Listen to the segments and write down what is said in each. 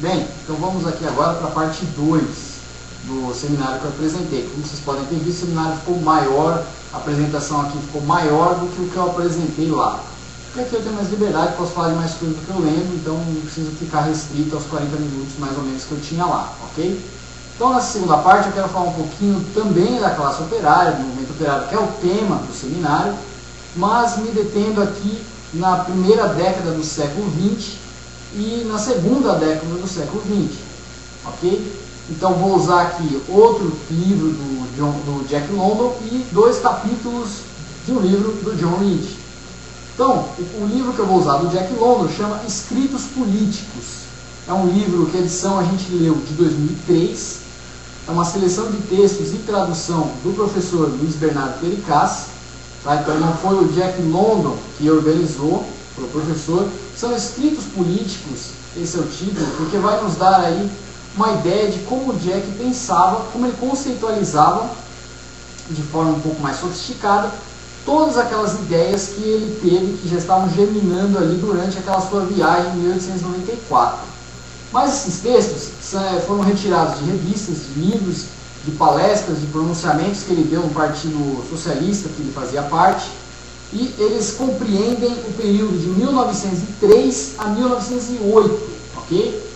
Bem, então vamos aqui agora para a parte 2 do seminário que eu apresentei. Como vocês podem ter visto, o seminário ficou maior, a apresentação aqui ficou maior do que o que eu apresentei lá. E aqui eu tenho mais liberdade, posso falar de mais coisas do que eu lembro, então não preciso ficar restrito aos 40 minutos mais ou menos que eu tinha lá, ok? Então nessa segunda parte eu quero falar um pouquinho também da classe operária, do movimento operário, que é o tema do seminário, mas me detendo aqui na primeira década do século XX e na segunda década do século XX, ok? Então vou usar aqui outro livro do Jack London e 2 capítulos de um livro do John Reed. Então, o livro que eu vou usar do Jack London chama Escritos Políticos. É um livro que a edição a gente leu de 2003. É uma seleção de textos e tradução do professor Luiz Bernardo Pericaz. Tá? Então não foi o Jack London que organizou, foi o professor. São escritos políticos, esse é o título, porque vai nos dar aí uma ideia de como o Jack pensava, como ele conceitualizava de forma um pouco mais sofisticada todas aquelas ideias que ele teve, que já estavam germinando ali durante aquela sua viagem em 1894. Mas esses textos foram retirados de revistas, de livros, de palestras, de pronunciamentos que ele deu no Partido Socialista, que ele fazia parte, e eles compreendem o período de 1903 a 1908, ok?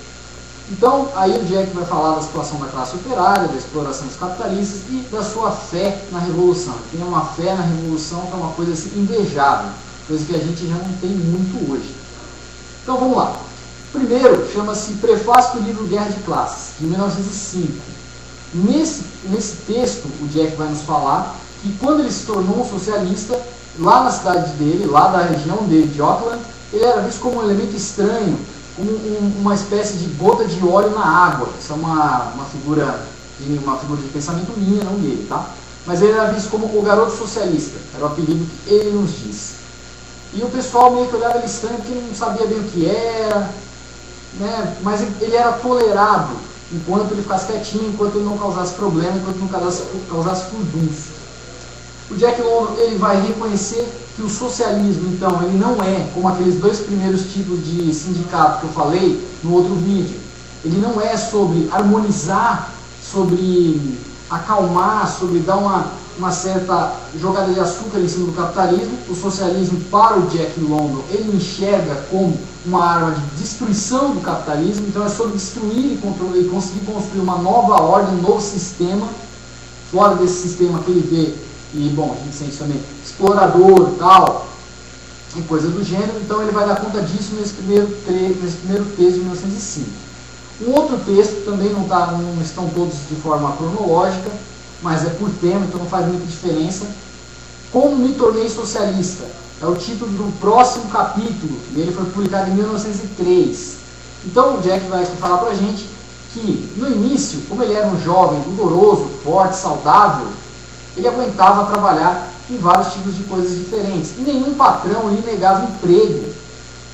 Então, aí o Jack vai falar da situação da classe operária, da exploração dos capitalistas e da sua fé na Revolução. Tem uma fé na Revolução que é uma coisa assim, invejável, coisa que a gente já não tem muito hoje. Então, vamos lá. Primeiro, chama-se Prefácio do livro Guerra de Classes, de 1905. Nesse texto, o Jack vai nos falar que quando ele se tornou um socialista, lá na cidade dele, lá da região dele, de Auckland, ele era visto como um elemento estranho, como uma espécie de gota de óleo na água. Isso é uma figura de pensamento minha, não dele, tá? Mas ele era visto como o garoto socialista, era o apelido que ele nos disse. E o pessoal meio que olhava ele estranho porque não sabia bem o que era, né? Mas ele era tolerado enquanto ele ficasse quietinho, enquanto ele não causasse problema, enquanto não causasse furdunço. O Jack London ele vai reconhecer que o socialismo, então, ele não é como aqueles 2 primeiros tipos de sindicato que eu falei no outro vídeo. Ele não é sobre harmonizar, sobre acalmar, sobre dar uma certa jogada de açúcar em cima do capitalismo. O socialismo, para o Jack London, ele enxerga como uma arma de destruição do capitalismo. Então é sobre destruir e conseguir construir uma nova ordem, um novo sistema, fora desse sistema que ele vê. E, bom, a gente sente também explorador e tal, e coisa do gênero. Então ele vai dar conta disso nesse primeiro texto de 1905. Um outro texto, também não estão todos de forma cronológica, mas é por tema, então não faz muita diferença. Como me tornei socialista? É o título do próximo capítulo, e ele foi publicado em 1903. Então o Jack vai falar pra gente que, no início, como ele era um jovem vigoroso, forte, saudável, ele aguentava trabalhar em vários tipos de coisas diferentes. E nenhum patrão lhe negava emprego,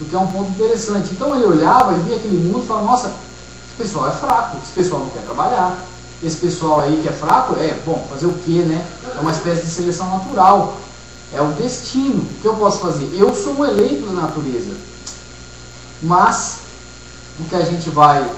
o que é um ponto interessante. Então ele olhava e via aquele mundo e falava, nossa, esse pessoal é fraco, esse pessoal não quer trabalhar, esse pessoal aí que é fraco, bom, fazer o quê, né? É uma espécie de seleção natural, é o destino. O que eu posso fazer? Eu sou um eleito da natureza. Mas, o que a gente vai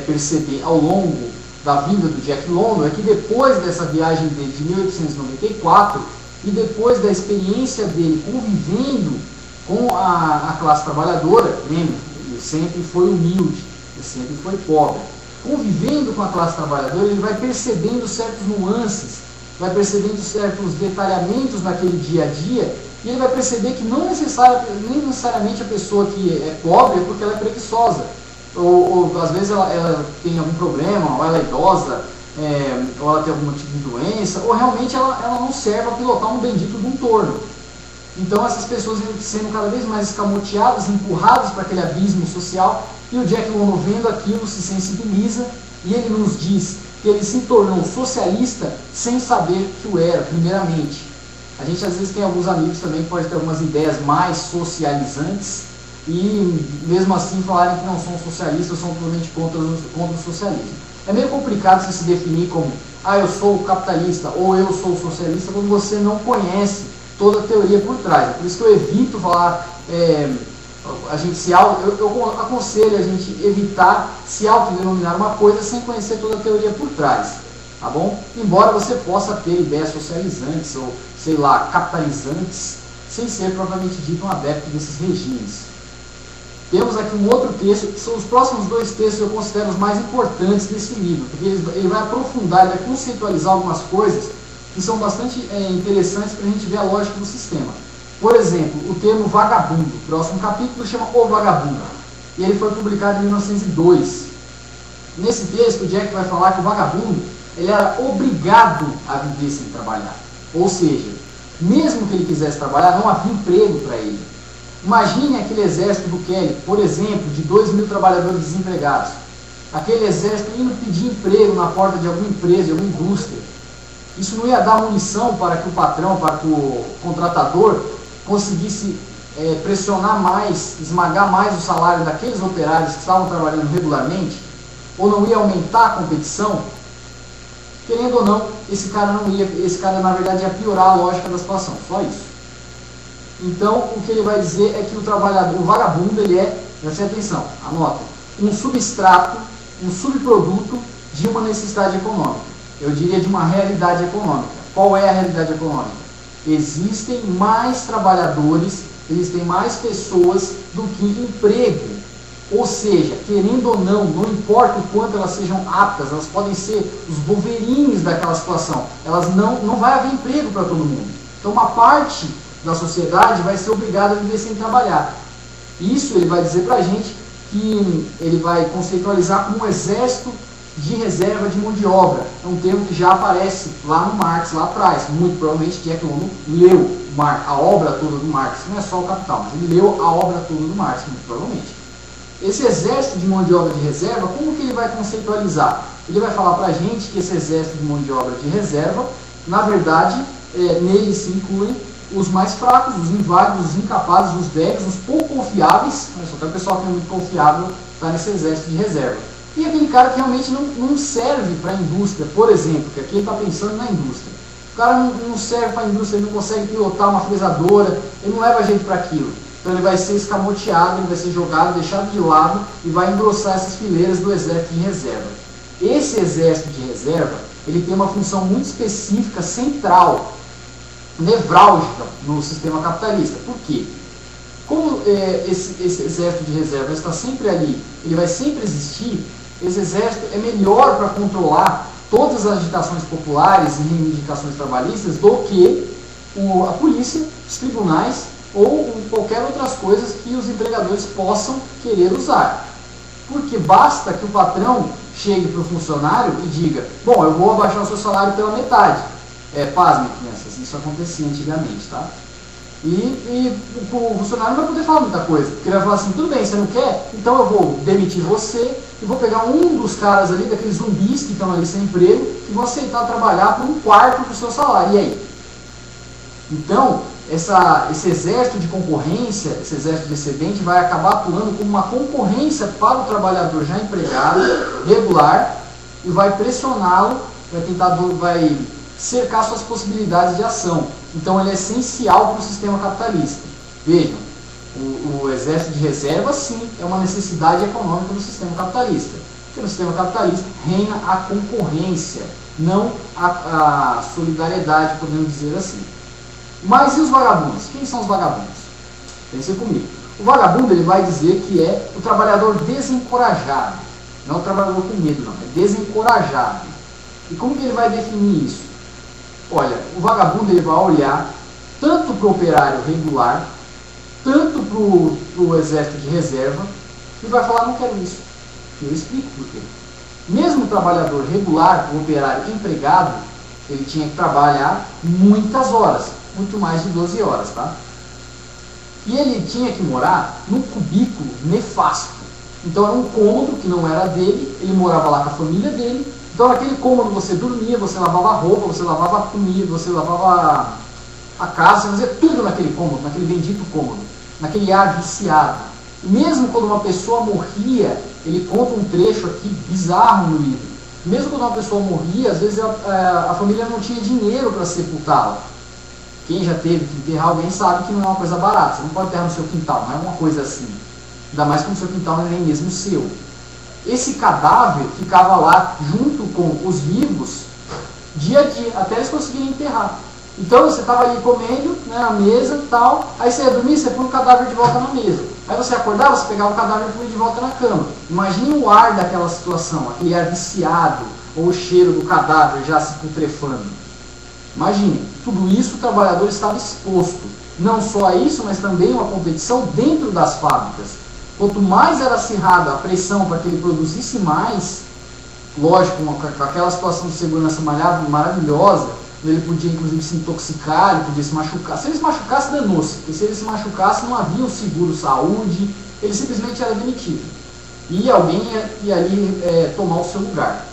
perceber ao longo da vida do Jack London é que depois dessa viagem dele de 1894 e depois da experiência dele convivendo com a classe trabalhadora, lembre, ele sempre foi humilde, ele sempre foi pobre, convivendo com a classe trabalhadora, ele vai percebendo certas nuances, vai percebendo certos detalhamentos naquele dia a dia, e ele vai perceber que nem necessariamente a pessoa que é pobre é porque ela é preguiçosa. Ou às vezes ela tem algum problema, ou ela é idosa, ou ela tem algum tipo de doença, ou realmente ela não serve para pilotar um bendito de um torno. Então essas pessoas vão sendo cada vez mais escamoteadas, empurradas para aquele abismo social, e o Jack London, vendo aquilo, se sensibiliza, e ele nos diz que ele se tornou socialista sem saber que o era, primeiramente. A gente às vezes tem alguns amigos também que podem ter algumas ideias mais socializantes, e mesmo assim falarem que não são socialistas, são totalmente contra o socialismo. É meio complicado você se definir como eu sou capitalista ou eu sou socialista quando você não conhece toda a teoria por trás. Por isso que eu evito falar eu aconselho a gente evitar se autodenominar uma coisa sem conhecer toda a teoria por trás, tá bom? Embora você possa ter ideias socializantes ou, sei lá, capitalizantes, sem ser propriamente dito um adepto desses regimes. Temos aqui um outro texto, que são os próximos dois textos que eu considero os mais importantes desse livro, porque ele vai aprofundar, ele vai conceitualizar algumas coisas que são bastante interessantes para a gente ver a lógica do sistema. Por exemplo, o termo vagabundo. O próximo capítulo chama O Vagabundo. E ele foi publicado em 1902. Nesse texto, o Jack vai falar que o vagabundo ele era obrigado a viver sem trabalhar. Ou seja, mesmo que ele quisesse trabalhar, não havia emprego para ele. Imagine aquele exército do Kelly, por exemplo, de 2.000 trabalhadores desempregados. Aquele exército indo pedir emprego na porta de alguma empresa, de alguma indústria. Isso não ia dar munição para que o patrão, para que o contratador conseguisse pressionar mais, esmagar mais o salário daqueles operários que estavam trabalhando regularmente? Ou não ia aumentar a competição? Querendo ou não, esse cara na verdade ia piorar a lógica da situação, só isso. Então, o que ele vai dizer é que o trabalhador, o vagabundo, ele é, preste atenção, anota, um substrato, um subproduto de uma necessidade econômica. Eu diria de uma realidade econômica. Qual é a realidade econômica? Existem mais trabalhadores, existem mais pessoas do que emprego. Ou seja, querendo ou não, não importa o quanto elas sejam aptas, elas podem ser os wolverines daquela situação. Não vai haver emprego para todo mundo. Então, uma parte da sociedade vai ser obrigada a viver sem trabalhar. Isso ele vai dizer para a gente que ele vai conceitualizar como um exército de reserva de mão de obra. É um termo que já aparece lá no Marx, lá atrás. Muito provavelmente Jack London leu a obra toda do Marx. Não é só o Capital, mas ele leu a obra toda do Marx, muito provavelmente. Esse exército de mão de obra de reserva, como que ele vai conceitualizar? Ele vai falar para a gente que esse exército de mão de obra de reserva, na verdade, nele se incluem os mais fracos, os inválidos, os incapazes, os débeis, os pouco confiáveis. Só que o pessoal que é muito confiável está nesse exército de reserva. E aquele cara que realmente não serve para a indústria, por exemplo, que aqui ele está pensando na indústria. O cara não serve para a indústria, ele não consegue pilotar uma fresadora, ele não leva jeito para aquilo. Então ele vai ser escamoteado, ele vai ser jogado, deixado de lado e vai engrossar essas fileiras do exército de reserva. Esse exército de reserva, ele tem uma função muito específica, central, nevrálgica no sistema capitalista. Por quê? Como esse exército de reserva está sempre ali, ele vai sempre existir, esse exército é melhor para controlar todas as agitações populares e reivindicações trabalhistas do que a polícia, os tribunais ou qualquer outras coisas que os empregadores possam querer usar. Porque basta que o patrão chegue para o funcionário e diga: bom, eu vou abaixar o seu salário pela metade. Pasmem, crianças, isso acontecia antigamente, tá? E o funcionário não vai poder falar muita coisa, porque ele vai falar assim: tudo bem, você não quer? Então eu vou demitir você e vou pegar um dos caras ali, daqueles zumbis que estão ali sem emprego, e vou aceitar trabalhar por 1/4 do seu salário. E aí? Então, esse exército de concorrência, esse exército de excedente vai acabar atuando como uma concorrência para o trabalhador já empregado, regular, e vai pressioná-lo, vai cercar suas possibilidades de ação. Então ele é essencial para o sistema capitalista. Vejam, o exército de reserva sim é uma necessidade econômica do sistema capitalista. Porque no sistema capitalista reina a concorrência, não a solidariedade, podemos dizer assim. Mas e os vagabundos? Quem são os vagabundos? Pensem comigo. O vagabundo ele vai dizer que é o trabalhador desencorajado. Não é o trabalhador com medo, não. É desencorajado. E como que ele vai definir isso? Olha, o vagabundo ele vai olhar tanto para o operário regular, tanto para o exército de reserva, e vai falar: não quero isso. Eu explico por quê. Mesmo o trabalhador regular, o operário empregado, ele tinha que trabalhar muitas horas, muito mais de 12 horas, tá? E ele tinha que morar num cubículo nefasto. Então era um cômodo que não era dele, ele morava lá com a família dele. Então naquele cômodo você dormia, você lavava a roupa, você lavava a comida, você lavava a casa, você fazia tudo naquele cômodo, naquele bendito cômodo, naquele ar viciado. E mesmo quando uma pessoa morria, ele conta um trecho aqui bizarro no livro, mesmo quando uma pessoa morria, às vezes a família não tinha dinheiro para sepultá-la. Quem já teve que enterrar alguém sabe que não é uma coisa barata, você não pode enterrar no seu quintal, não é uma coisa assim. Ainda mais quando o seu quintal não é nem mesmo seu. Esse cadáver ficava lá junto com os vivos dia a dia, até eles conseguirem enterrar. Então você estava ali comendo, né, na mesa e tal, aí você ia dormir, você põe o cadáver de volta na mesa. Aí você acordava, você pegava o cadáver e põe de volta na cama. Imagine o ar daquela situação, aquele ar viciado, ou o cheiro do cadáver já se putrefando. Imagine, tudo isso o trabalhador estava exposto. Não só a isso, mas também uma competição dentro das fábricas. Quanto mais era acirrada a pressão para que ele produzisse mais, lógico, com aquela situação de segurança maravilhosa, ele podia inclusive se intoxicar, ele podia se machucar. Se ele se machucasse, danou-se. Porque se ele se machucasse, não havia um seguro saúde, ele simplesmente era demitido. E alguém ia ali tomar o seu lugar.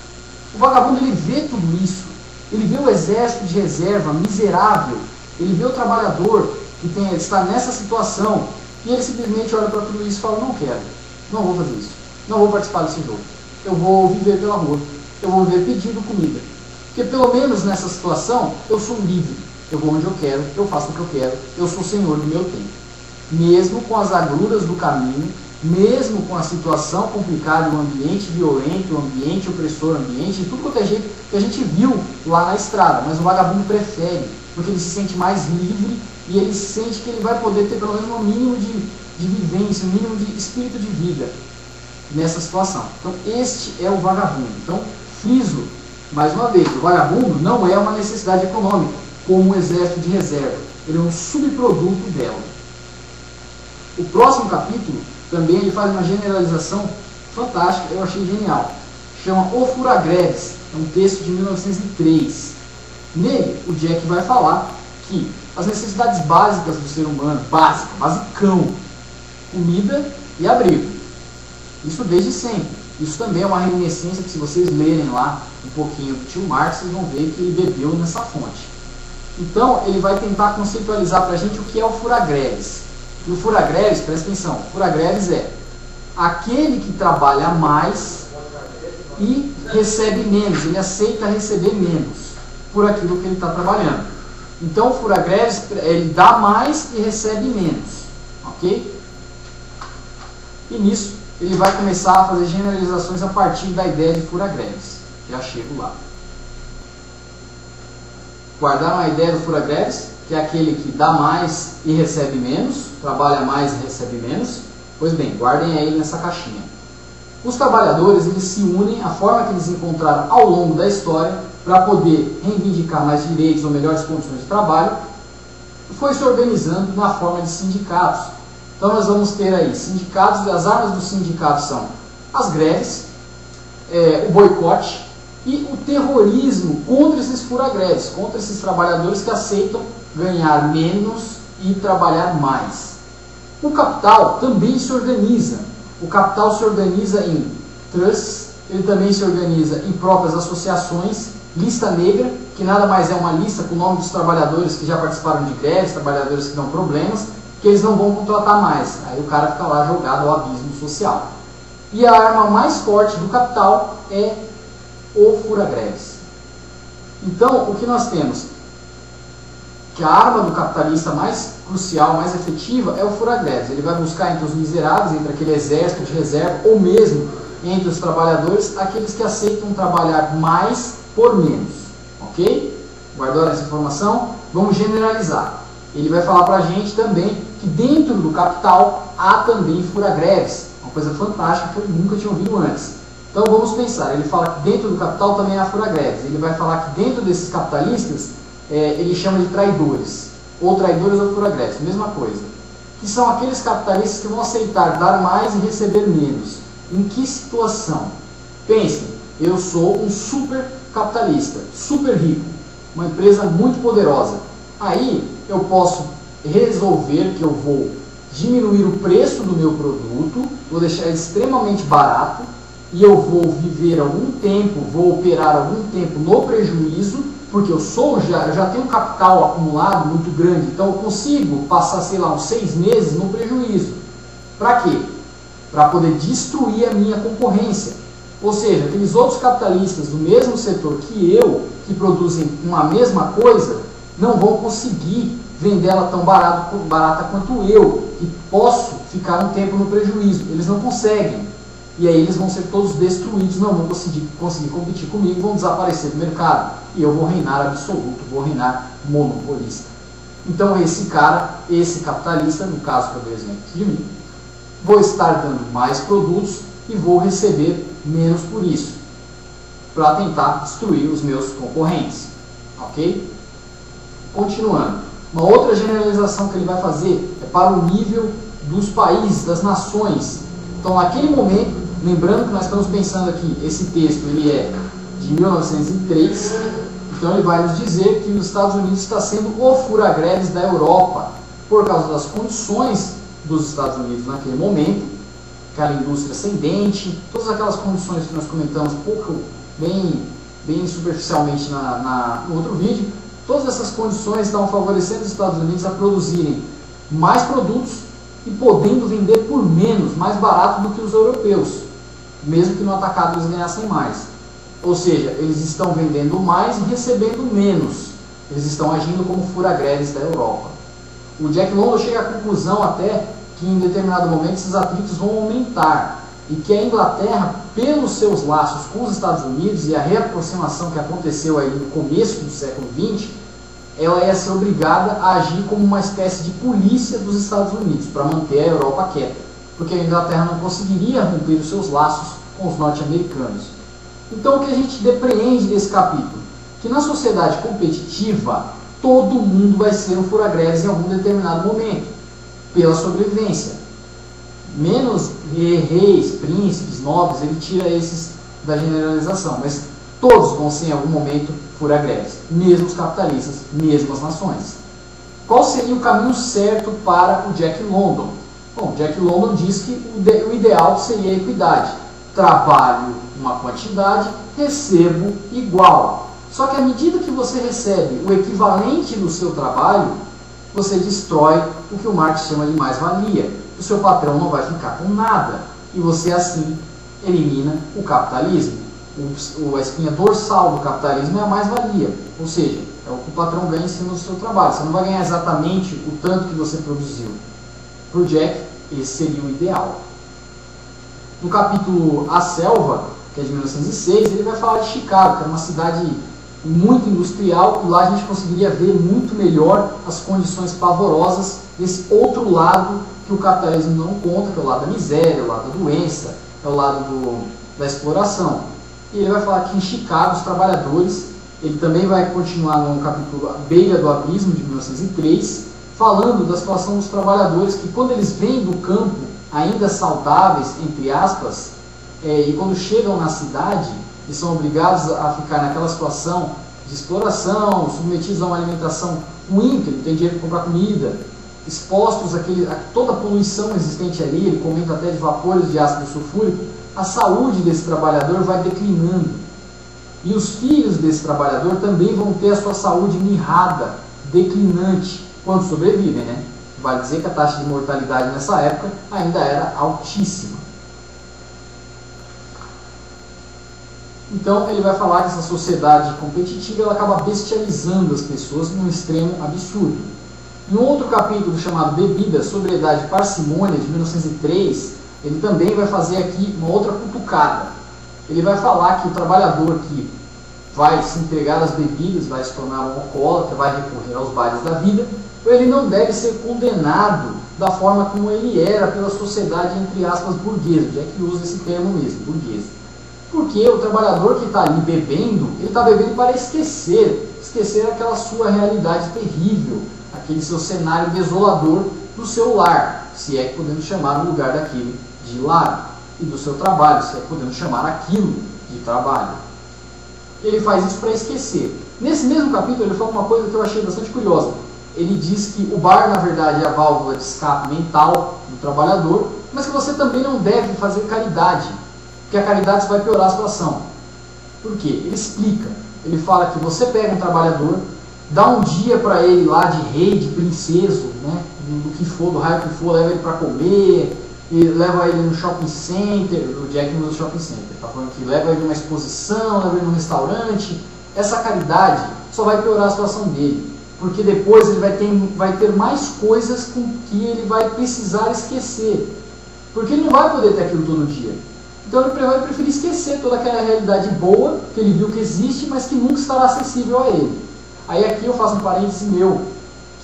O vagabundo, ele vê tudo isso. Ele vê o exército de reserva miserável. Ele vê o trabalhador que está nessa situação. E ele simplesmente olha para tudo isso e fala: não quero, não vou fazer isso, não vou participar desse jogo. Eu vou viver pela rua, eu vou viver pedindo comida. Porque pelo menos nessa situação eu sou livre. Eu vou onde eu quero, eu faço o que eu quero, eu sou senhor do meu tempo. Mesmo com as agruras do caminho, mesmo com a situação complicada, o ambiente violento, o ambiente opressor, o ambiente, tudo quanto é jeito que a gente viu lá na estrada. Mas o vagabundo prefere, porque ele se sente mais livre e ele sente que ele vai poder ter pelo menos um mínimo de vivência, um mínimo de espírito de vida nessa situação. Então este é o vagabundo. Então friso mais uma vez, o vagabundo não é uma necessidade econômica, como o exército de reserva. Ele é um subproduto dela. O próximo capítulo também ele faz uma generalização fantástica, eu achei genial. Chama O Furagreves, é um texto de 1903. Nele, o Jack vai falar que as necessidades básicas do ser humano, basicão, comida e abrigo. Isso desde sempre. Isso também é uma reminiscência que, se vocês lerem lá um pouquinho do tio Marx, vocês vão ver que ele bebeu nessa fonte. Então, ele vai tentar conceitualizar para a gente o que é o furagreves. E o furagreves, presta atenção, o furagreves é aquele que trabalha mais e recebe menos, ele aceita receber menos por aquilo que ele está trabalhando. Então, o furagreves, ele dá mais e recebe menos, ok? E nisso, ele vai começar a fazer generalizações a partir da ideia de furagreves. Já chego lá. Guardaram a ideia do furagreves, que é aquele que dá mais e recebe menos, trabalha mais e recebe menos? Pois bem, guardem aí nessa caixinha. Os trabalhadores, eles se unem, a forma que eles encontraram ao longo da história para poder reivindicar mais direitos ou melhores condições de trabalho, foi se organizando na forma de sindicatos. Então nós vamos ter aí sindicatos, e as armas dos sindicatos são as greves, o boicote e o terrorismo contra esses furagreves, contra esses trabalhadores que aceitam ganhar menos e trabalhar mais. O capital também se organiza. O capital se organiza em trusts, ele também se organiza em próprias associações, lista negra, que nada mais é uma lista com o nome dos trabalhadores que já participaram de greves, trabalhadores que dão problemas, que eles não vão contratar mais. Aí o cara fica lá jogado ao abismo social. E a arma mais forte do capital é o furagreves. Então, o que nós temos? Que a arma do capitalista mais crucial, mais efetiva, é o furagreves. Ele vai buscar entre os miseráveis, entre aquele exército de reserva, ou mesmo entre os trabalhadores, aqueles que aceitam trabalhar mais por menos. Ok? Guardaram essa informação? Vamos generalizar. Ele vai falar para a gente também que dentro do capital há também furagreves. Uma coisa fantástica que eu nunca tinha ouvido antes. Então vamos pensar, ele fala que dentro do capital também há furagreves. Ele vai falar que dentro desses capitalistas, ele chama de traidores. Ou traidores ou furagreves, mesma coisa. Que são aqueles capitalistas que vão aceitar dar mais e receber menos. Em que situação? Pensem, eu sou um super capitalista, super rico, uma empresa muito poderosa. Aí eu posso resolver que eu vou diminuir o preço do meu produto, vou deixar ele extremamente barato e eu vou viver algum tempo, vou operar algum tempo no prejuízo, porque eu já tenho um capital acumulado muito grande, então eu consigo passar, sei lá, uns 6 meses no prejuízo. Para quê? Para poder destruir a minha concorrência. Ou seja, aqueles outros capitalistas do mesmo setor que eu, que produzem uma mesma coisa, não vão conseguir vendê-la tão barata quanto eu, que posso ficar um tempo no prejuízo. Eles não conseguem. E aí eles vão ser todos destruídos, não vão conseguir competir comigo, vão desaparecer do mercado. E eu vou reinar absoluto, vou reinar monopolista. Então esse cara, esse capitalista, no caso que eu dei exemplo de mim, vou estar dando mais produtos e vou receber menos por isso, para tentar destruir os meus concorrentes. Ok? Continuando. Uma outra generalização que ele vai fazer é para o nível dos países, das nações. Então, naquele momento, lembrando que nós estamos pensando aqui, esse texto ele é de 1903, então ele vai nos dizer que os Estados Unidos está sendo o fura-greves da Europa, por causa das condições dos Estados Unidos naquele momento, aquela indústria ascendente, todas aquelas condições que nós comentamos bem superficialmente no outro vídeo, todas essas condições estavam favorecendo os Estados Unidos a produzirem mais produtos e podendo vender por menos, mais barato do que os europeus, mesmo que no atacado eles ganhassem mais. Ou seja, eles estão vendendo mais e recebendo menos. Eles estão agindo como fura-greves da Europa. O Jack London chega à conclusão até que em determinado momento esses atritos vão aumentar e que a Inglaterra, pelos seus laços com os Estados Unidos e a reaproximação que aconteceu aí no começo do século XX, ela ia ser obrigada a agir como uma espécie de polícia dos Estados Unidos para manter a Europa quieta, porque a Inglaterra não conseguiria romper os seus laços com os norte-americanos. Então, o que a gente depreende desse capítulo? Que na sociedade competitiva, todo mundo vai ser um fura-greves em algum determinado momento, pela sobrevivência. Menos reis, príncipes, nobres, ele tira esses da generalização, mas todos vão ser em algum momento fura-greves, mesmo os capitalistas, mesmo as nações. Qual seria o caminho certo para o Jack London? Bom, Jack London diz que o ideal seria a equidade. Trabalho uma quantidade, recebo igual. Só que à medida que você recebe o equivalente do seu trabalho, você destrói o que o Marx chama de mais-valia. O seu patrão não vai ficar com nada. E você assim elimina o capitalismo. A espinha dorsal do capitalismo é a mais-valia. Ou seja, é o que o patrão ganha em cima do seu trabalho. Você não vai ganhar exatamente o tanto que você produziu. Para o Jack, esse seria o ideal. No capítulo A Selva, que é de 1906, ele vai falar de Chicago, que era uma cidade muito industrial, e lá a gente conseguiria ver muito melhor as condições pavorosas desse outro lado que o capitalismo não conta, que é o lado da miséria, é o lado da doença, é o lado da exploração. E ele vai falar que em Chicago os trabalhadores, ele também vai continuar no capítulo A Beira do Abismo, de 1903, falando da situação dos trabalhadores, que quando eles vêm do campo ainda saudáveis, entre aspas, e quando chegam na cidade e são obrigados a ficar naquela situação de exploração, submetidos a uma alimentação ruim, porque ele não tem dinheiro para comprar comida, expostos a toda a poluição existente ali, ele comenta até de vapores de ácido sulfúrico, a saúde desse trabalhador vai declinando. E os filhos desse trabalhador também vão ter a sua saúde mirrada, declinante, quando sobrevivem, né? Vale dizer que a taxa de mortalidade nessa época ainda era altíssima. Então ele vai falar que essa sociedade competitiva ela acaba bestializando as pessoas num extremo absurdo. Em um outro capítulo chamado Bebida, Sobriedade e Parcimônia, de 1903, ele também vai fazer aqui uma outra cutucada. Ele vai falar que o trabalhador que vai se entregar às bebidas, vai se tornar um alcoólatra, vai recorrer aos bailes da vida, ele não deve ser condenado da forma como ele era pela sociedade, entre aspas, burguesa, já que usa esse termo mesmo, burguesa. Porque o trabalhador que está ali bebendo, ele está bebendo para esquecer aquela sua realidade terrível, aquele seu cenário desolador do seu lar, se é que podemos chamar o lugar daquele de lar, e do seu trabalho, se é que podemos chamar aquilo de trabalho. Ele faz isso para esquecer. Nesse mesmo capítulo ele fala uma coisa que eu achei bastante curiosa. Ele diz que o bar, na verdade, é a válvula de escape mental do trabalhador, mas que você também não deve fazer caridade, porque a caridade vai piorar a situação. Por quê? Ele explica. Ele fala que você pega um trabalhador, dá um dia para ele lá de rei, de princeso, né, do que for, do raio que for, leva ele para comer, e leva ele no shopping center, o Jack não usa shopping center, está falando que leva ele numa exposição, leva ele num restaurante. Essa caridade só vai piorar a situação dele. porque depois ele vai ter mais coisas com que ele vai precisar esquecer, porque ele não vai poder ter aquilo todo dia. Então ele vai preferir esquecer toda aquela realidade boa que ele viu que existe, mas que nunca estará acessível a ele. Aí aqui eu faço um parêntese meu,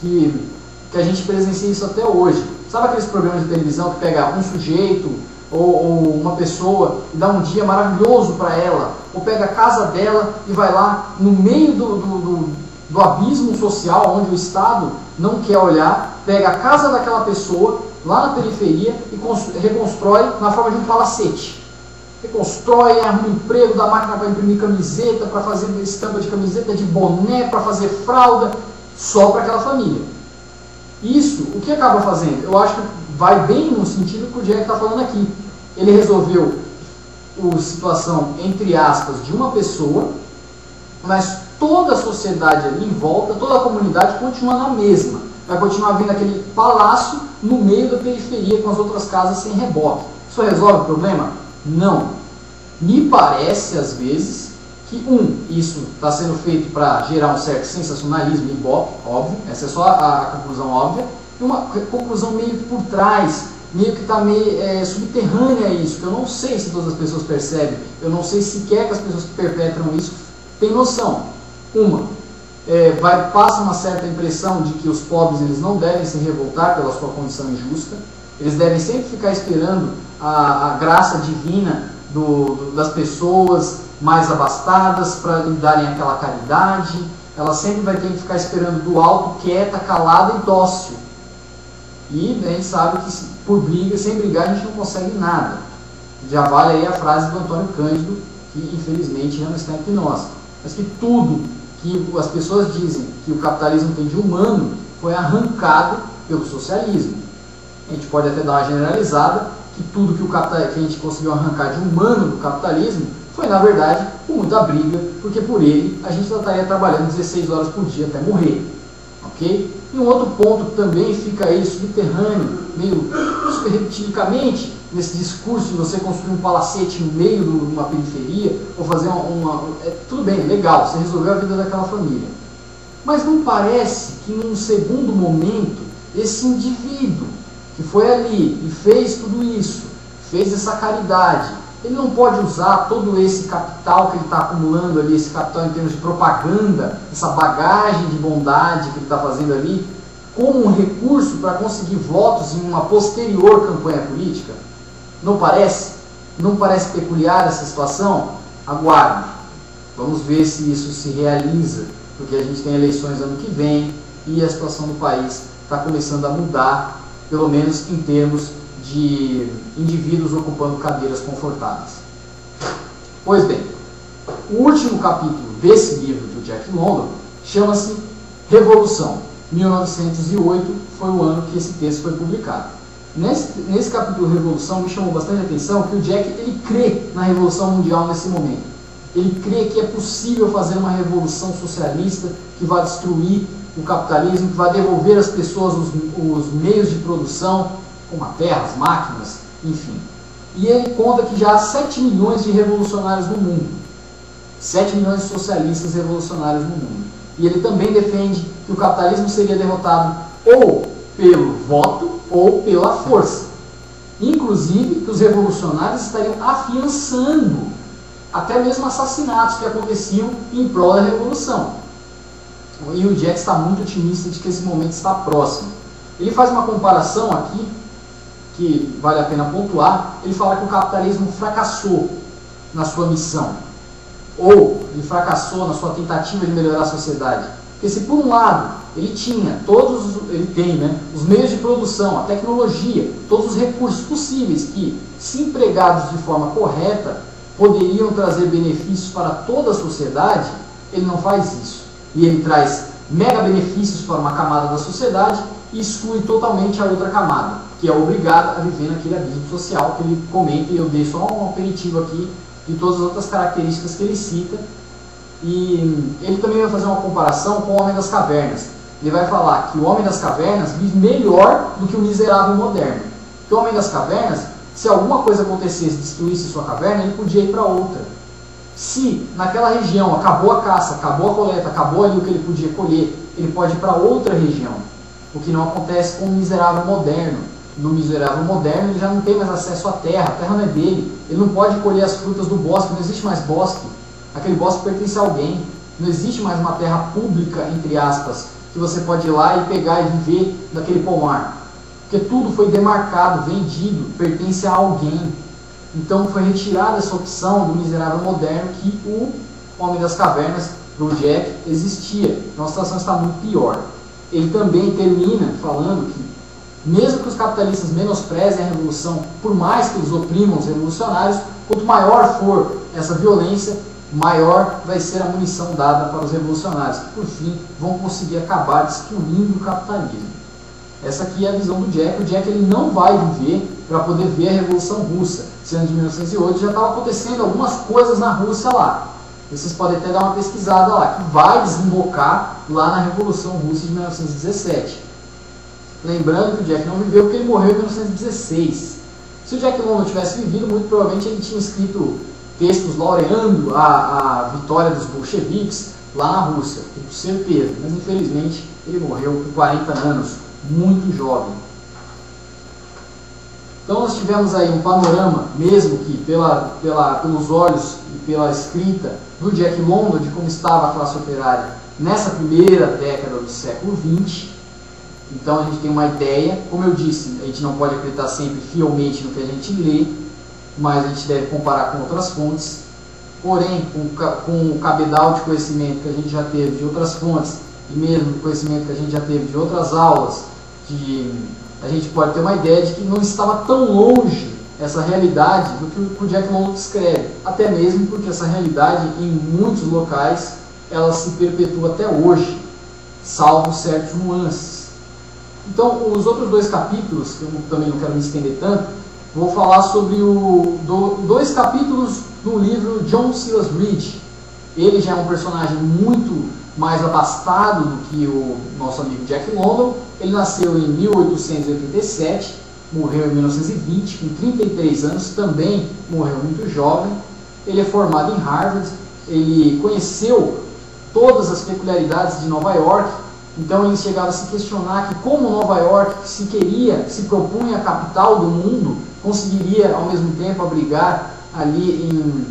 que a gente presencia isso até hoje. Sabe aqueles programas de televisão que pega um sujeito ou uma pessoa e dá um dia maravilhoso para ela, ou pega a casa dela e vai lá no meio do abismo social, onde o Estado não quer olhar, pega a casa daquela pessoa lá na periferia e reconstrói na forma de um palacete. Reconstrói, arruma emprego, dá máquina para imprimir camiseta, para fazer estampa de camiseta, de boné, para fazer fralda, só para aquela família. Isso, o que acaba fazendo? Eu acho que vai bem no sentido que o Jack está falando aqui. Ele resolveu a situação, entre aspas, de uma pessoa, mas toda a sociedade ali em volta, toda a comunidade continua na mesma. Vai continuar vindo aquele palácio no meio da periferia com as outras casas sem reboque. Isso resolve o problema? Não. Me parece, às vezes, que isso está sendo feito para gerar um certo sensacionalismo e ibope, óbvio, essa é só a conclusão óbvia, e uma conclusão meio por trás, meio que está meio subterrânea a isso, que eu não sei se todas as pessoas percebem, eu não sei sequer que as pessoas que perpetram isso têm noção. Passa uma certa impressão de que os pobres eles não devem se revoltar pela sua condição injusta, eles devem sempre ficar esperando a graça divina das pessoas mais abastadas para lhe darem aquela caridade. Ela sempre vai ter que ficar esperando do alto, quieta, calada e dócil. E a gente sabe que sem brigar a gente não consegue nada. Já vale aí a frase do Antônio Cândido, que infelizmente já não está entre nós. Mas que tudo que as pessoas dizem que o capitalismo tem de humano foi arrancado pelo socialismo. A gente pode até dar uma generalizada, que tudo que a gente conseguiu arrancar de humano do capitalismo foi, na verdade, com muita briga, porque por ele a gente estaria trabalhando 16 horas por dia até morrer. Ok? E um outro ponto que também fica aí subterrâneo, meio repetilicamente, nesse discurso de você construir um palacete no meio de uma periferia, ou fazer tudo bem, legal, você resolveu a vida daquela família. Mas não parece que num segundo momento, esse indivíduo que foi ali e fez tudo isso, fez essa caridade, ele não pode usar todo esse capital que ele está acumulando ali, esse capital em termos de propaganda, essa bagagem de bondade que ele está fazendo ali, como um recurso para conseguir votos em uma posterior campanha política? Não parece? Não parece peculiar essa situação? Aguarde. Vamos ver se isso se realiza, porque a gente tem eleições ano que vem e a situação do país está começando a mudar, pelo menos em termos de indivíduos ocupando cadeiras confortáveis. Pois bem, o último capítulo desse livro do Jack London chama-se Revolução. 1908 foi o ano que esse texto foi publicado. Nesse capítulo Revolução me chamou bastante a atenção que o Jack ele crê na Revolução Mundial nesse momento. Ele crê que é possível fazer uma revolução socialista que vai destruir o capitalismo, que vai devolver às pessoas os meios de produção, como a terra, as máquinas, enfim. E ele conta que já há 7 milhões de revolucionários no mundo. 7 milhões de socialistas revolucionários no mundo. E ele também defende que o capitalismo seria derrotado ou pelo voto ou pela força. Inclusive que os revolucionários estariam afiançando até mesmo assassinatos que aconteciam em prol da revolução. E o Jack está muito otimista de que esse momento está próximo. Ele faz uma comparação aqui, que vale a pena pontuar. Ele fala que o capitalismo fracassou na sua missão, ou ele fracassou na sua tentativa de melhorar a sociedade. Porque se por um lado ele tem os meios de produção, a tecnologia, todos os recursos possíveis que, se empregados de forma correta, poderiam trazer benefícios para toda a sociedade, ele não faz isso. E ele traz mega benefícios para uma camada da sociedade e exclui totalmente a outra camada, que é obrigada a viver naquele abismo social que ele comenta, e eu dei só um aperitivo aqui de todas as outras características que ele cita. E ele também vai fazer uma comparação com o Homem das Cavernas. Ele vai falar que o Homem das Cavernas vive melhor do que o miserável moderno. Porque o Homem das Cavernas, se alguma coisa acontecesse, destruísse sua caverna, ele podia ir para outra. Se naquela região acabou a caça, acabou a coleta, acabou ali o que ele podia colher, ele pode ir para outra região, o que não acontece com o miserável moderno. No miserável moderno ele já não tem mais acesso à terra, a terra não é dele, ele não pode colher as frutas do bosque, não existe mais bosque, aquele bosque pertence a alguém, não existe mais uma terra pública, entre aspas, que você pode ir lá e pegar e viver daquele pomar, porque tudo foi demarcado, vendido, pertence a alguém. Então foi retirada essa opção do miserável moderno que o Homem das Cavernas, do Jack, existia. Então a situação está muito pior. Ele também termina falando que, mesmo que os capitalistas menosprezem a revolução, por mais que eles oprimam os revolucionários, quanto maior for essa violência, maior vai ser a munição dada para os revolucionários, que por fim vão conseguir acabar destruindo o capitalismo. Essa aqui é a visão do Jack. O Jack ele não vai viver para poder ver a Revolução Russa. Esse ano de 1908 já estava acontecendo algumas coisas na Rússia lá. Vocês podem até dar uma pesquisada lá, que vai desembocar lá na Revolução Russa de 1917. Lembrando que o Jack não viveu porque ele morreu em 1916. Se o Jack London tivesse vivido, muito provavelmente ele tinha escrito textos laureando a vitória dos bolcheviques lá na Rússia, com certeza. Mas infelizmente ele morreu com 40 anos, muito jovem. Então nós tivemos aí um panorama, mesmo que pelos olhos e pela escrita do Jack London, de como estava a classe operária nessa primeira década do século XX. Então a gente tem uma ideia, como eu disse, a gente não pode acreditar sempre fielmente no que a gente lê, mas a gente deve comparar com outras fontes. Porém, com o cabedal de conhecimento que a gente já teve de outras fontes, e mesmo o conhecimento que a gente já teve de outras aulas, a gente pode ter uma ideia de que não estava tão longe essa realidade do que o Jack London descreve, até mesmo porque essa realidade, em muitos locais, ela se perpetua até hoje, salvo certos nuances. Então, os outros dois capítulos, que eu também não quero me estender tanto, vou falar sobre dois capítulos do livro John Silas Reed. Ele já é um personagem muito mais abastado do que o nosso amigo Jack London. Ele nasceu em 1887, morreu em 1920, com 33 anos, também morreu muito jovem. Ele é formado em Harvard, ele conheceu todas as peculiaridades de Nova York, então ele chegava a se questionar que como Nova York se propunha a capital do mundo, conseguiria ao mesmo tempo abrigar ali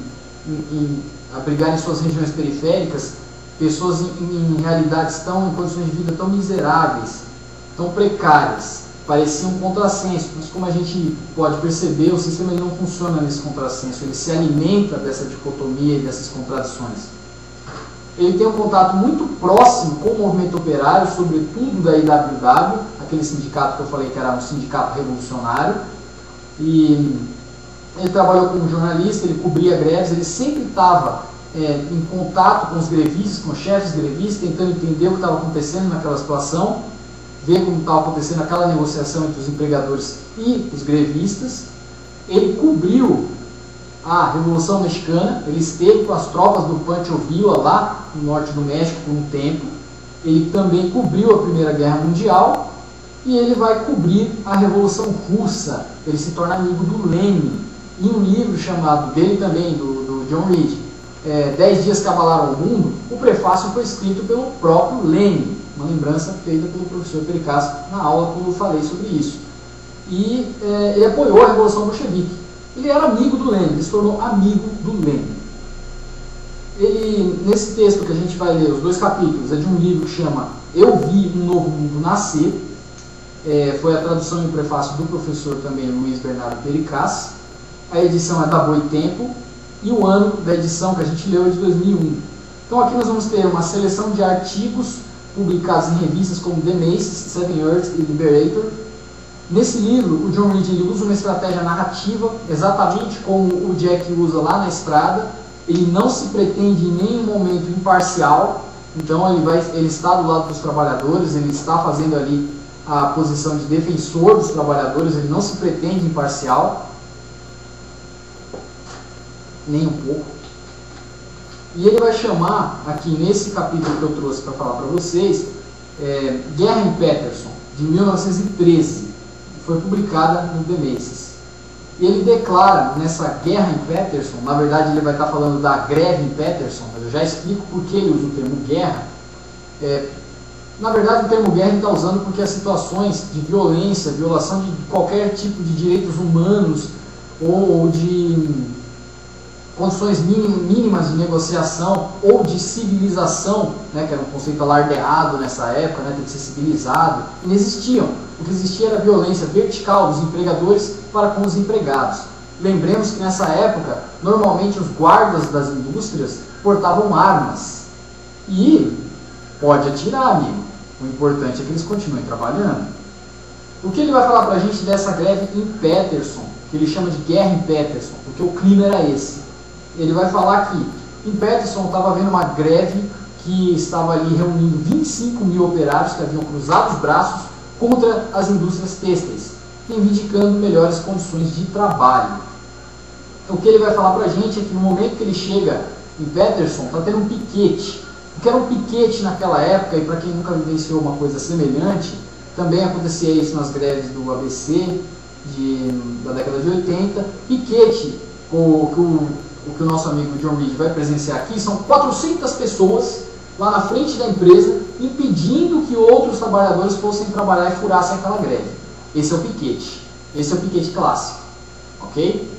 abrigar em suas regiões periféricas pessoas em realidades em condições de vida tão miseráveis, tão precárias. Parecia um contrassenso, mas como a gente pode perceber, o sistema não funciona nesse contrassenso, ele se alimenta dessa dicotomia e dessas contradições. Ele tem um contato muito próximo com o movimento operário, sobretudo da IWW, aquele sindicato que eu falei que era um sindicato revolucionário, e ele trabalhou como jornalista, ele cobria greves, ele sempre estava em contato com os grevistas, com os chefes grevistas, tentando entender o que estava acontecendo naquela situação, ver como estava acontecendo aquela negociação entre os empregadores e os grevistas. Ele cobriu a Revolução Mexicana, ele esteve com as tropas do Pancho Villa lá no norte do México por um tempo. Ele também cobriu a Primeira Guerra Mundial e ele vai cobrir a Revolução Russa. Ele se torna amigo do Lenin. Em um livro chamado dele também, do John Reed, 10 Dias que Abalaram o Mundo, o prefácio foi escrito pelo próprio Lenin, uma lembrança feita pelo professor Pericasso na aula quando eu falei sobre isso. E ele apoiou a Revolução Bolchevique. Ele era amigo do Lenin, ele se tornou amigo do Lenin. Ele, nesse texto que a gente vai ler, os dois capítulos, é de um livro que chama Eu Vi um Novo Mundo Nascer. Foi a tradução e o prefácio do professor também, Luiz Bernardo Pericasso. A edição é da Boitempo e o ano da edição que a gente leu é de 2001. Então aqui nós vamos ter uma seleção de artigos publicados em revistas como The Macy's, Seven Earth e Liberator. Nesse livro, o John Reed ele usa uma estratégia narrativa, exatamente como o Jack usa lá na Estrada. Ele não se pretende em nenhum momento imparcial, então ele está do lado dos trabalhadores, ele está fazendo ali a posição de defensor dos trabalhadores, ele não se pretende imparcial, nem um pouco. E ele vai chamar, aqui nesse capítulo que eu trouxe para falar para vocês, Guerra em Paterson, de 1913, foi publicada no The Macy's. E ele declara nessa guerra em Paterson, na verdade ele vai estar falando da greve em Paterson, mas eu já explico por que ele usa o termo guerra. Na verdade, o termo guerra ele está usando porque as situações de violência, violação de qualquer tipo de direitos humanos ou de condições mínimas de negociação ou de civilização, né, que era um conceito alardeado nessa época, né, tem que ser civilizado, não existiam. O que existia era a violência vertical dos empregadores para com os empregados. Lembremos que nessa época, normalmente os guardas das indústrias portavam armas. E pode atirar, amigo. O importante é que eles continuem trabalhando. O que ele vai falar para a gente dessa greve em Peterson, que ele chama de guerra em Peterson, porque o clima era esse. Ele vai falar que em Peterson estava havendo uma greve que estava ali reunindo 25 mil operários que haviam cruzado os braços contra as indústrias têxteis, reivindicando melhores condições de trabalho. O que ele vai falar para a gente é que no momento que ele chega em Peterson, está tendo um piquete. O que era um piquete naquela época, e para quem nunca vivenciou uma coisa semelhante, também acontecia isso nas greves do ABC da década de 80. Piquete, o que o nosso amigo John Reed vai presenciar aqui, são 400 pessoas lá na frente da empresa impedindo que outros trabalhadores fossem trabalhar e furassem aquela greve. Esse é o piquete. Esse é o piquete clássico. Ok?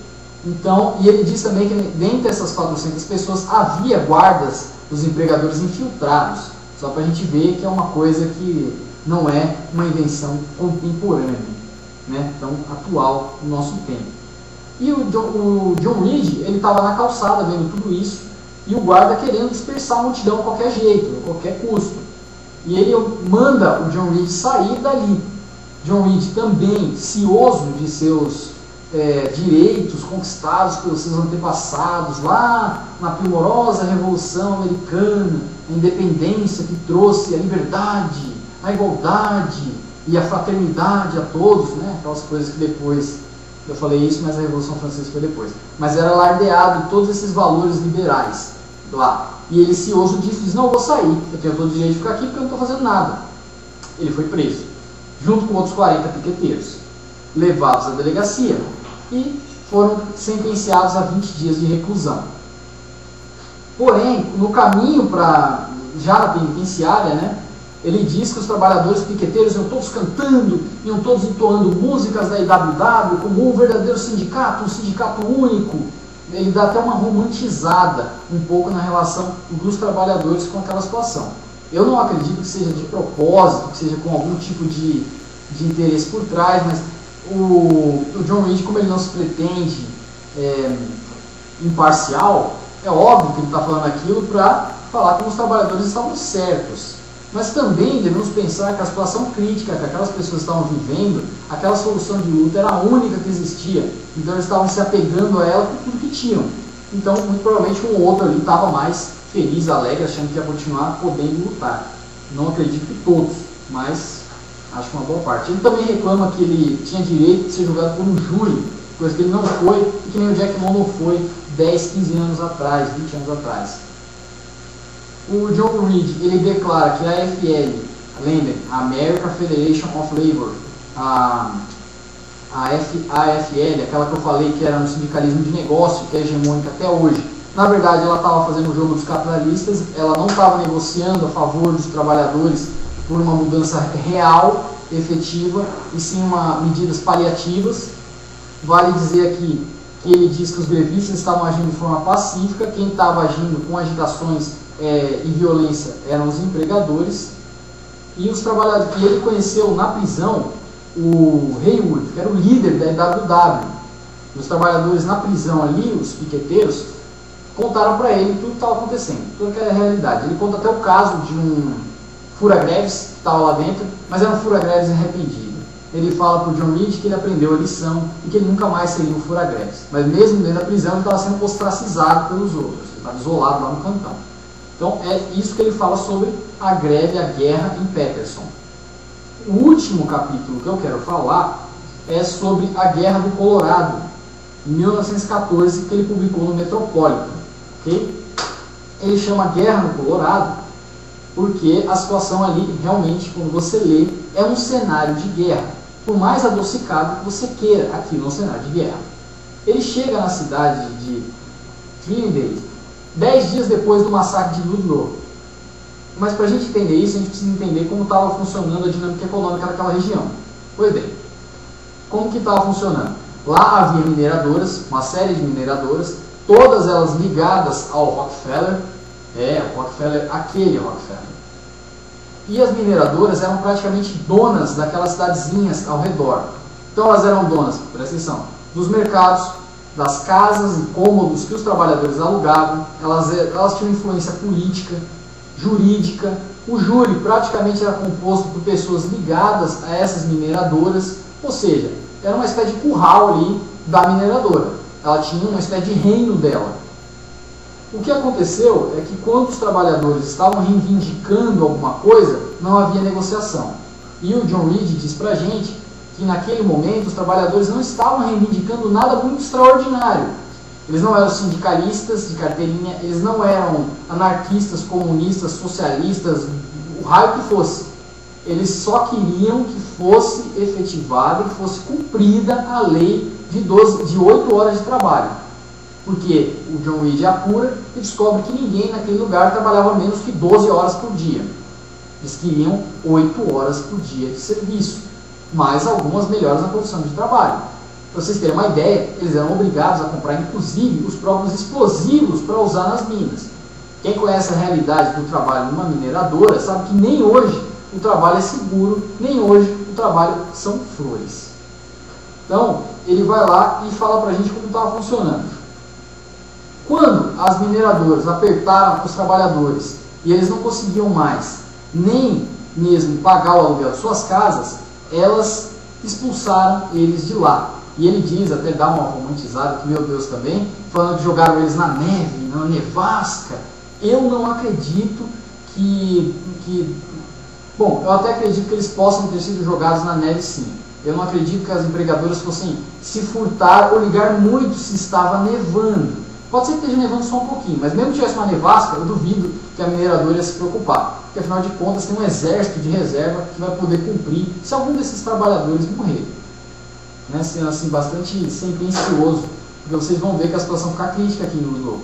Então, e ele diz também que dentre essas 400 pessoas havia guardas dos empregadores infiltrados, só para a gente ver que é uma coisa que não é uma invenção contemporânea, né, tão atual no nosso tempo. E o John Reed, ele estava na calçada vendo tudo isso, e o guarda querendo dispersar a multidão a qualquer jeito, a qualquer custo. E ele manda o John Reed sair dali. John Reed também, cioso de seus direitos conquistados pelos seus antepassados, lá na primorosa Revolução Americana, a independência que trouxe a liberdade, a igualdade e a fraternidade a todos, né? Aquelas coisas que depois, eu falei isso, mas a Revolução Francesa foi depois. Mas era alardeado todos esses valores liberais lá. E ele, cioso disso, diz: não, eu vou sair, eu tenho todo o direito de ficar aqui porque eu não estou fazendo nada. Ele foi preso, junto com outros 40 piqueteiros, levados à delegacia e foram sentenciados a 20 dias de reclusão. Porém, no caminho para já na penitenciária, né, ele diz que os trabalhadores piqueteiros iam todos cantando, iam todos entoando músicas da IWW como um verdadeiro sindicato, um sindicato único. Ele dá até uma romantizada um pouco na relação dos trabalhadores com aquela situação. Eu não acredito que seja de propósito, que seja com algum tipo de interesse por trás, mas o John Reed, como ele não se pretende imparcial, é óbvio que ele está falando aquilo para falar como os trabalhadores estavam certos. Mas também devemos pensar que a situação crítica que aquelas pessoas estavam vivendo, aquela solução de luta era a única que existia. Então eles estavam se apegando a ela por tudo que tinham. Então, muito provavelmente, um outro ali estava mais feliz, alegre, achando que ia continuar podendo lutar. Não acredito que todos, mas acho que uma boa parte. Ele também reclama que ele tinha direito de ser julgado por um júri, coisa que ele não foi, e que nem o Jack London foi 10, 15 anos atrás, 20 anos atrás. O John Reed, ele declara que a AFL, lembrem, a American Federation of Labor, a AFL, aquela que eu falei que era um sindicalismo de negócio, que é hegemônica até hoje, na verdade ela estava fazendo o jogo dos capitalistas, ela não estava negociando a favor dos trabalhadores por uma mudança real, efetiva, e sim medidas paliativas. Vale dizer aqui que ele diz que os grevistas estavam agindo de forma pacífica, quem estava agindo com agitações e violência eram os empregadores, e os trabalhadores que ele conheceu na prisão, o Haywood, que era o líder da IWW. Os trabalhadores na prisão ali, os piqueteiros, contaram para ele tudo que estava acontecendo, tudo que era a realidade. Ele conta até o caso de um fura-greves que estava lá dentro, mas era um fura-greves arrependido. Ele fala para o John Reed que ele aprendeu a lição e que ele nunca mais seria um fura-greves. Mas mesmo dentro da prisão ele estava sendo ostracizado pelos outros, ele estava isolado lá no cantão. Então é isso que ele fala sobre a greve, a guerra em Peterson. O último capítulo que eu quero falar é sobre a Guerra do Colorado, em 1914, que ele publicou no Metropolitan. Okay? Ele chama Guerra no Colorado porque a situação ali, realmente, quando você lê, é um cenário de guerra. Por mais adocicado que você queira, aquilo é um cenário de guerra. Ele chega na cidade de Trinidad 10 dias depois do massacre de Ludlow. Mas para a gente entender isso, a gente precisa entender como estava funcionando a dinâmica econômica daquela região. Pois bem, como que estava funcionando? Lá havia mineradoras, uma série de mineradoras, todas elas ligadas ao Rockefeller, o Rockefeller, aquele Rockefeller. E as mineradoras eram praticamente donas daquelas cidadezinhas ao redor. Então elas eram donas, presta atenção, dos mercados, das casas e cômodos que os trabalhadores alugavam, elas tinham influência política, jurídica. O júri praticamente era composto por pessoas ligadas a essas mineradoras, ou seja, era uma espécie de curral ali da mineradora. Ela tinha uma espécie de reino dela. O que aconteceu é que quando os trabalhadores estavam reivindicando alguma coisa, não havia negociação. E o John Reed diz pra gente que naquele momento os trabalhadores não estavam reivindicando nada muito extraordinário. Eles não eram sindicalistas de carteirinha, eles não eram anarquistas, comunistas, socialistas, o raio que fosse. Eles só queriam que fosse efetivada, que fosse cumprida a lei de 8 horas de trabalho. Porque o John Reed apura e descobre que ninguém naquele lugar trabalhava menos que 12 horas por dia. Eles queriam 8 horas por dia de serviço, mais algumas melhoras na condição de trabalho. Para vocês terem uma ideia, eles eram obrigados a comprar inclusive os próprios explosivos para usar nas minas. Quem conhece a realidade do trabalho numa mineradora sabe que nem hoje o trabalho é seguro, nem hoje o trabalho são flores. Então, ele vai lá e fala para a gente como estava funcionando. Quando as mineradoras apertaram os trabalhadores e eles não conseguiam mais nem mesmo pagar o aluguel de suas casas, elas expulsaram eles de lá. E ele diz, até dá uma romantizada, que meu Deus também, falando que jogaram eles na neve, na nevasca. Eu não acredito Bom, eu até acredito que eles possam ter sido jogados na neve sim. Eu não acredito que as empregadoras fossem se furtar ou ligar muito se estava nevando. Pode ser que esteja nevando só um pouquinho, mas mesmo que tivesse uma nevasca, eu duvido que a mineradora ia se preocupar. Porque afinal de contas tem um exército de reserva que vai poder cumprir se algum desses trabalhadores morrer. Né? Sendo assim bastante sentencioso, porque vocês vão ver que a situação fica crítica aqui no Globo.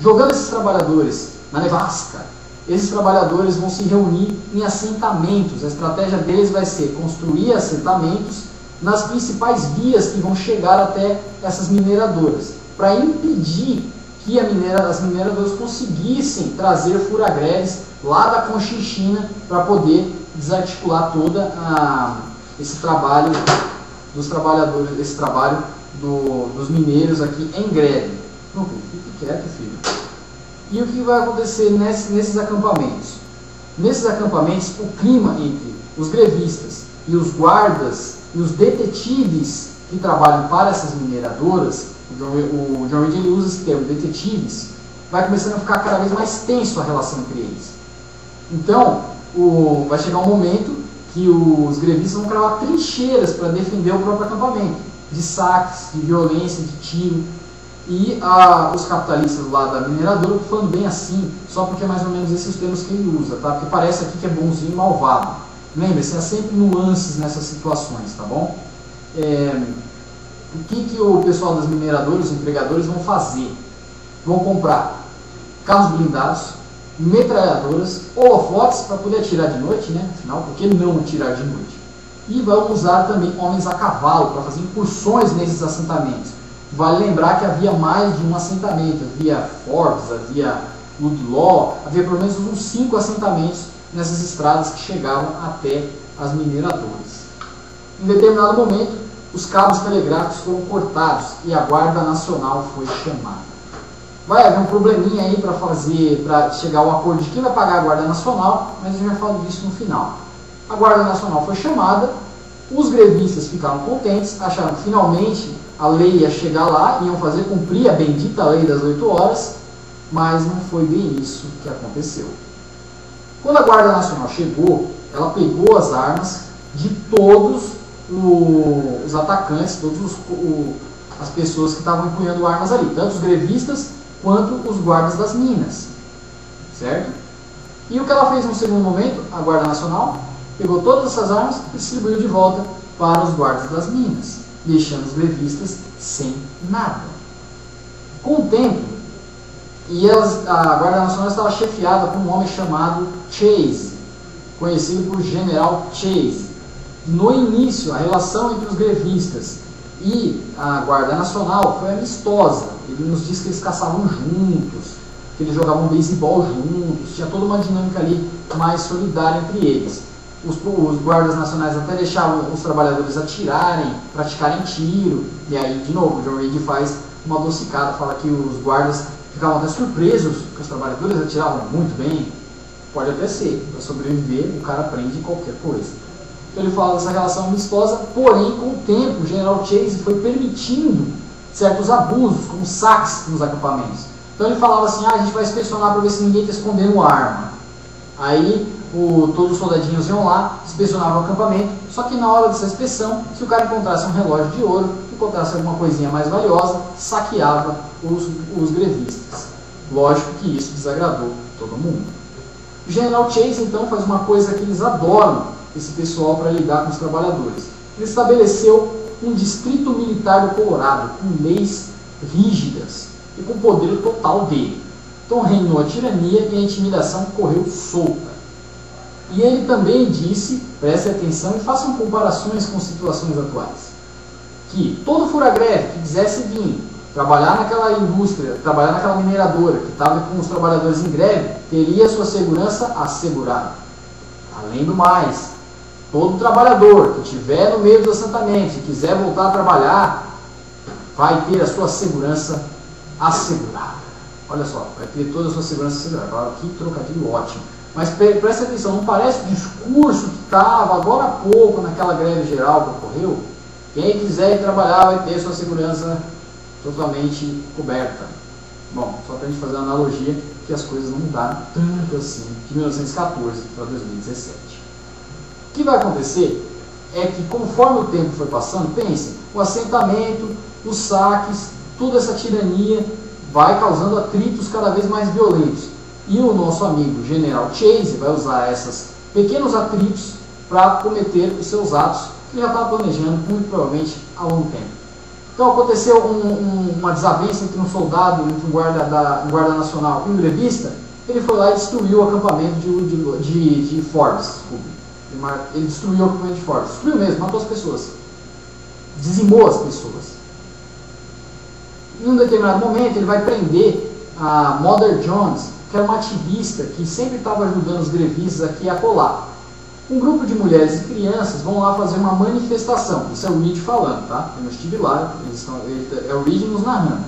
Jogando esses trabalhadores na nevasca, esses trabalhadores vão se reunir em assentamentos. A estratégia deles vai ser construir assentamentos nas principais vias que vão chegar até essas mineradoras, para impedir que as mineradoras conseguissem trazer fura-greves lá da Conchinchina para poder desarticular toda esse trabalho dos trabalhadores, esse trabalho dos mineiros aqui em greve. Não, fique quieto, filho. E o que vai acontecer nesses acampamentos? Nesses acampamentos, o clima entre os grevistas e os guardas e os detetives que trabalham para essas mineradoras, o John Reed usa esse termo, detetives, vai começando a ficar cada vez mais tenso a relação entre eles. Então, vai chegar um momento que os grevistas vão cravar trincheiras para defender o próprio acampamento, de saques, de violência, de tiro. E os capitalistas lá da mineradora, falando bem assim, só porque é mais ou menos esses termos que ele usa, tá? Porque parece aqui que é bonzinho e malvado. Lembre-se, há sempre nuances nessas situações, tá bom? O que o pessoal das mineradoras, os empregadores, vão fazer? Vão comprar carros blindados, metralhadoras, holofotes para poder atirar de noite, né? Afinal, por que não atirar de noite? E vão usar também homens a cavalo para fazer incursões nesses assentamentos. Vale lembrar que havia mais de um assentamento, havia Forbes, havia Ludlow, havia pelo menos uns 5 assentamentos nessas estradas que chegavam até as mineradoras. Em determinado momento, os cabos telegráficos foram cortados e a Guarda Nacional foi chamada. Vai haver um probleminha aí para chegar ao acordo de quem vai pagar a Guarda Nacional, mas a gente vai falar disso no final. A Guarda Nacional foi chamada, os grevistas ficaram contentes, acharam que finalmente a lei ia chegar lá, iam fazer cumprir a bendita lei das 8 horas, mas não foi bem isso que aconteceu. Quando a Guarda Nacional chegou, ela pegou as armas de todos os atacantes, todas as pessoas que estavam empunhando armas ali, tanto os grevistas quanto os guardas das minas, certo? E o que ela fez no segundo momento, a Guarda Nacional, pegou todas essas armas e distribuiu de volta para os guardas das minas, deixando os grevistas sem nada. Com o tempo, E a Guarda Nacional estava chefiada por um homem chamado Chase, conhecido por General Chase. No início, a relação entre os grevistas e a Guarda Nacional foi amistosa. Ele nos diz que eles caçavam juntos, que eles jogavam beisebol juntos, tinha toda uma dinâmica ali mais solidária entre eles. Os guardas nacionais até deixavam os trabalhadores atirarem, praticarem tiro, e aí, de novo, o John Reed faz uma adocicada, fala que os guardas ficavam até surpresos, que os trabalhadores atiravam muito bem. Pode até ser, para sobreviver, o cara aprende qualquer coisa. Então ele fala dessa relação amistosa, porém, com o tempo, o General Chase foi permitindo certos abusos, como saques nos acampamentos. Então ele falava assim, a gente vai inspecionar para ver se ninguém está escondendo arma. Aí todos os soldadinhos iam lá, inspecionavam o acampamento, só que na hora dessa inspeção, se o cara encontrasse um relógio de ouro, encontrasse alguma coisinha mais valiosa, saqueava os grevistas. Lógico que isso desagradou todo mundo. O General Chase, então, faz uma coisa que eles adoram, esse pessoal, para lidar com os trabalhadores. Ele estabeleceu um distrito militar do Colorado, com leis rígidas e com o poder total dele. Então reinou a tirania e a intimidação correu solta. E ele também disse, preste atenção e façam comparações com situações atuais, que todo fura-greve que quisesse vir trabalhar naquela indústria, trabalhar naquela mineradora, que estava com os trabalhadores em greve, teria sua segurança assegurada. Além do mais, todo trabalhador que estiver no meio dos assentamentos e quiser voltar a trabalhar, vai ter a sua segurança assegurada. Olha só, vai ter toda a sua segurança assegurada. Claro, que trocadilho ótimo. Mas presta atenção, não parece o discurso que estava agora há pouco naquela greve geral que ocorreu? Quem quiser ir trabalhar vai ter sua segurança totalmente coberta. Bom, só para a gente fazer uma analogia que as coisas não mudaram tanto assim de 1914 para 2017. O que vai acontecer é que conforme o tempo foi passando, pensem, o assentamento, os saques, toda essa tirania vai causando atritos cada vez mais violentos. E o nosso amigo General Chase vai usar esses pequenos atritos para cometer os seus atos que ele já estava planejando, muito provavelmente, há longo tempo. Então aconteceu uma desavença entre um soldado, entre um guarda nacional e um grevista. Ele foi lá e destruiu o acampamento de Forbes. Ele destruiu o acampamento de Forbes. Destruiu mesmo, matou as pessoas. Dizimou as pessoas. Em um determinado momento ele vai prender a Mother Jones, que era uma ativista que sempre estava ajudando os grevistas aqui a colar. Um grupo de mulheres e crianças vão lá fazer uma manifestação. Isso é o Reed falando, tá? Eu não estive lá, é o Reed nos narrando.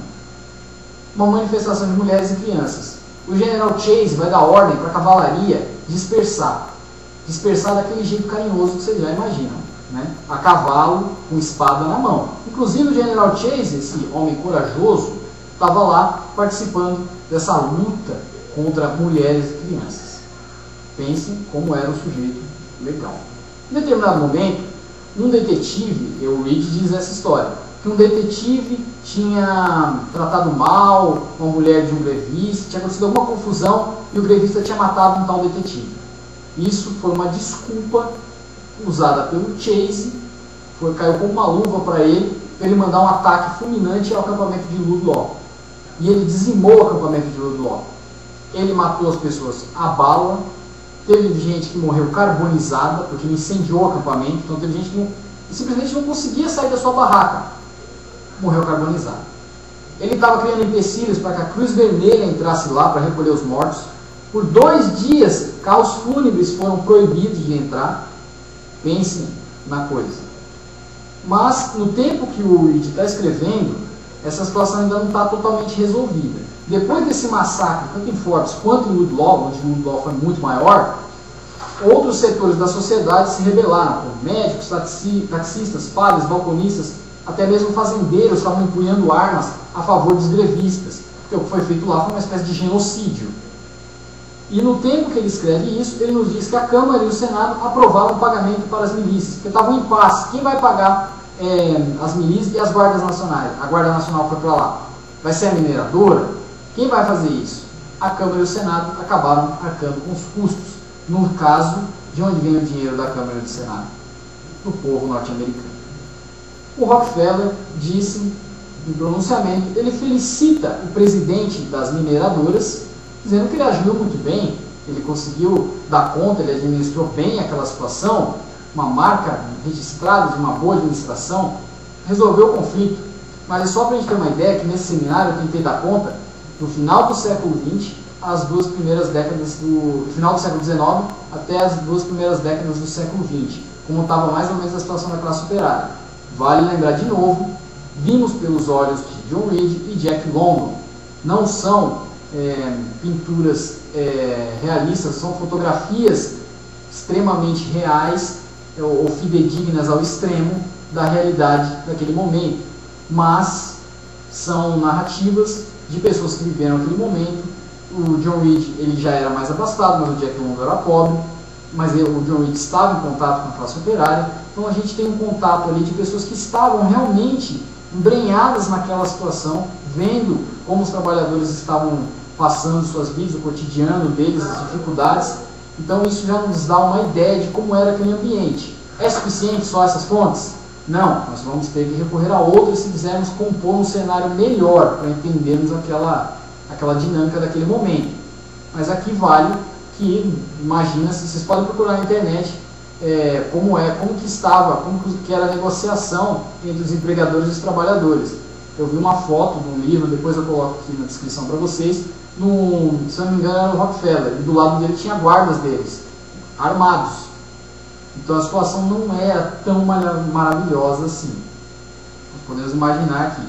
Uma manifestação de mulheres e crianças. O General Chase vai dar ordem para a cavalaria dispersar. Dispersar daquele jeito carinhoso que vocês já imaginam, né? A cavalo, com espada na mão. Inclusive o General Chase, esse homem corajoso, estava lá participando dessa luta contra mulheres e crianças. Pensem como era o sujeito legal. Em determinado momento, um detetive, o Reed diz essa história, que um detetive tinha tratado mal uma mulher de um grevista, tinha acontecido alguma confusão e o grevista tinha matado um tal detetive. Isso foi uma desculpa usada pelo Chase, caiu como uma luva para ele mandar um ataque fulminante ao acampamento de Ludlow. E ele dizimou o acampamento de Ludlow. Ele matou as pessoas a bala, teve gente que morreu carbonizada, porque ele incendiou o acampamento, então teve gente que simplesmente não conseguia sair da sua barraca, morreu carbonizado. Ele estava criando empecilhos para que a Cruz Vermelha entrasse lá para recolher os mortos. Por 2 dias, carros fúnebres foram proibidos de entrar. Pensem na coisa. Mas, no tempo que o Reed está escrevendo, essa situação ainda não está totalmente resolvida. Depois desse massacre, tanto em Forbes quanto em Ludlow, onde Ludlow foi muito maior, outros setores da sociedade se rebelaram, como médicos, taxistas, padres, balconistas, até mesmo fazendeiros estavam empunhando armas a favor dos grevistas. Porque o que foi feito lá foi uma espécie de genocídio. E no tempo que ele escreve isso, ele nos diz que a Câmara e o Senado aprovaram o pagamento para as milícias, porque estavam em paz. Quem vai pagar as milícias e as guardas nacionais? A Guarda Nacional foi para lá. Vai ser a mineradora? Quem vai fazer isso? A Câmara e o Senado acabaram arcando com os custos. No caso, de onde vem o dinheiro da Câmara e do Senado? Do povo norte-americano. O Rockefeller disse em pronunciamento, ele felicita o presidente das mineradoras, dizendo que ele agiu muito bem, ele conseguiu dar conta, ele administrou bem aquela situação, uma marca registrada de uma boa administração, resolveu o conflito. Mas é só para a gente ter uma ideia que nesse seminário eu tentei dar conta, do final do século XX, as duas primeiras décadas do final do século XIX até as duas primeiras décadas do século XX, como estava mais ou menos a situação da classe operária. Vale lembrar de novo, vimos pelos olhos de John Reed e Jack London. Não são pinturas realistas, são fotografias extremamente reais ou fidedignas ao extremo da realidade daquele momento, mas são narrativas de pessoas que viveram aquele momento. O John Reed ele já era mais abastado, mas o Jack London era pobre, mas o John Reed estava em contato com a classe operária, então a gente tem um contato ali de pessoas que estavam realmente embrenhadas naquela situação, vendo como os trabalhadores estavam passando suas vidas, o cotidiano deles, as dificuldades. Então isso já nos dá uma ideia de como era aquele ambiente. É suficiente só essas fontes? Não, nós vamos ter que recorrer a outras se quisermos compor um cenário melhor para entendermos aquela dinâmica daquele momento. Mas aqui vale que, imagina, se vocês podem procurar na internet como que era a negociação entre os empregadores e os trabalhadores. Eu vi uma foto de um livro, depois eu coloco aqui na descrição para vocês, se eu não me engano era o Rockefeller, e do lado dele tinha guardas deles, armados. Então a situação não era tão maravilhosa assim. Nós podemos imaginar que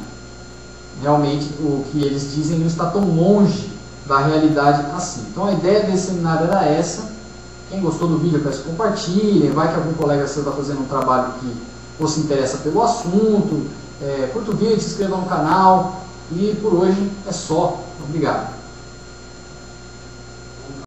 realmente o que eles dizem não está tão longe da realidade assim. Então a ideia desse seminário era essa. Quem gostou do vídeo, eu peço que compartilhem. Vai que algum colega seu está fazendo um trabalho que ou se interessa pelo assunto. Curta o vídeo, se inscreva no canal. E por hoje é só. Obrigado.